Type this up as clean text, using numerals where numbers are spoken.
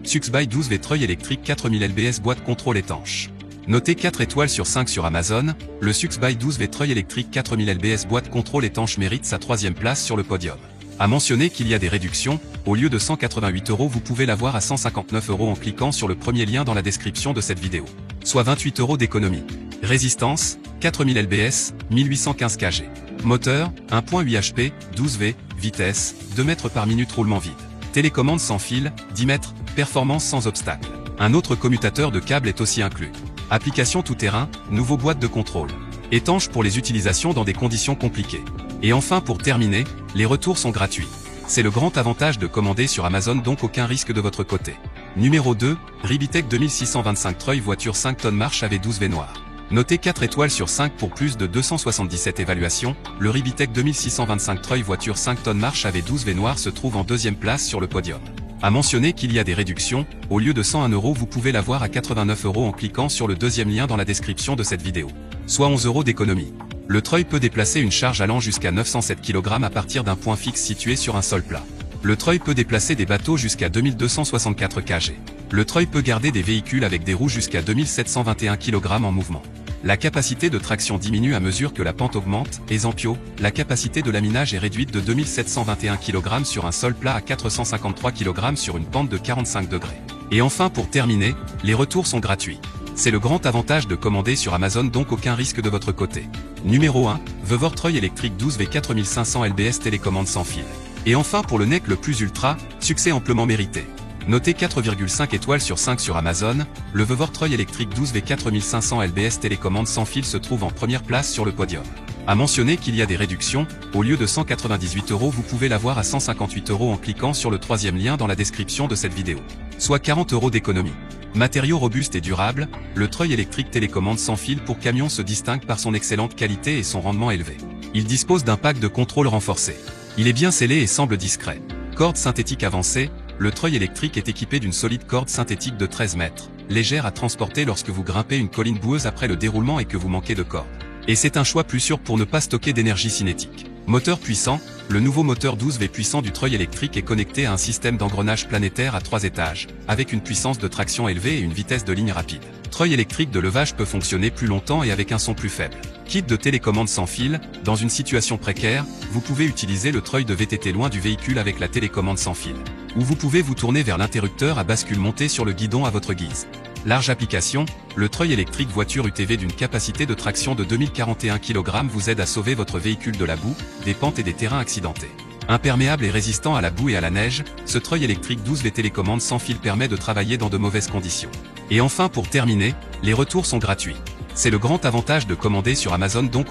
Suxby 12V treuil électrique 4000 lbs boîte contrôle étanche. Noté 4 étoiles sur 5 sur Amazon, le Suxby 12V treuil électrique 4000 lbs boîte contrôle étanche mérite sa 3e place sur le podium. À mentionner qu'il y a des réductions, au lieu de 188 €, vous pouvez l'avoir à 159 € en cliquant sur le premier lien dans la description de cette vidéo. Soit 28 € d'économie. Résistance, 4000 lbs, 1815 kg. Moteur, 1.8 HP, 12V, vitesse, 2 mètres par minute roulement vide. Télécommande sans fil, 10 mètres, performance sans obstacle. Un autre commutateur de câble est aussi inclus. Application tout-terrain, nouveau boîte de contrôle. Étanche pour les utilisations dans des conditions compliquées. Et enfin pour terminer, les retours sont gratuits. C'est le grand avantage de commander sur Amazon, donc aucun risque de votre côté. Numéro 2, Ribitech 2625 treuil voiture 5 tonnes marche AV 12V noir. Noté 4 étoiles sur 5 pour plus de 277 évaluations, le Ribitech 2625 treuil voiture 5 tonnes marche AV 12V noir se trouve en 2e place sur le podium. À mentionner qu'il y a des réductions, au lieu de 101 € vous pouvez l'avoir à 89 € en cliquant sur le deuxième lien dans la description de cette vidéo. Soit 11 € d'économie. Le treuil peut déplacer une charge allant jusqu'à 907 kg à partir d'un point fixe situé sur un sol plat. Le treuil peut déplacer des bateaux jusqu'à 2264 kg. Le treuil peut garder des véhicules avec des roues jusqu'à 2721 kg en mouvement. La capacité de traction diminue à mesure que la pente augmente, et Zampio, la capacité de laminage est réduite de 2721 kg sur un sol plat à 453 kg sur une pente de 45 degrés. Et enfin pour terminer, les retours sont gratuits. C'est le grand avantage de commander sur Amazon, donc aucun risque de votre côté. Numéro 1, Vevor treuil électrique 12V 4500 lbs télécommande sans fil. Et enfin pour le NEC le plus ultra, succès amplement mérité. Noté 4,5 étoiles sur 5 sur Amazon, le Vevor treuil électrique 12V 4500 lbs télécommande sans fil se trouve en première place sur le podium. À mentionner qu'il y a des réductions, au lieu de 198 € vous pouvez l'avoir à 158 € en cliquant sur le 3e lien dans la description de cette vidéo. Soit 40 € d'économie. Matériaux robustes et durables, le treuil électrique télécommande sans fil pour camion se distingue par son excellente qualité et son rendement élevé. Il dispose d'un pack de contrôle renforcé. Il est bien scellé et semble discret. Corde synthétique avancée, le treuil électrique est équipé d'une solide corde synthétique de 13 mètres, légère à transporter lorsque vous grimpez une colline boueuse après le déroulement et que vous manquez de corde. Et c'est un choix plus sûr pour ne pas stocker d'énergie cinétique. Moteur puissant, le nouveau moteur 12V puissant du treuil électrique est connecté à un système d'engrenage planétaire à 3 étages, avec une puissance de traction élevée et une vitesse de ligne rapide. Treuil électrique de levage peut fonctionner plus longtemps et avec un son plus faible. Kit de télécommande sans fil, dans une situation précaire, vous pouvez utiliser le treuil de VTT loin du véhicule avec la télécommande sans fil. Ou vous pouvez vous tourner vers l'interrupteur à bascule monté sur le guidon à votre guise. Large application, le treuil électrique voiture UTV d'une capacité de traction de 2041 kg vous aide à sauver votre véhicule de la boue, des pentes et des terrains accidentés. Imperméable et résistant à la boue et à la neige, ce treuil électrique 12V télécommande sans fil permet de travailler dans de mauvaises conditions. Et enfin pour terminer, les retours sont gratuits. C'est le grand avantage de commander sur Amazon, donc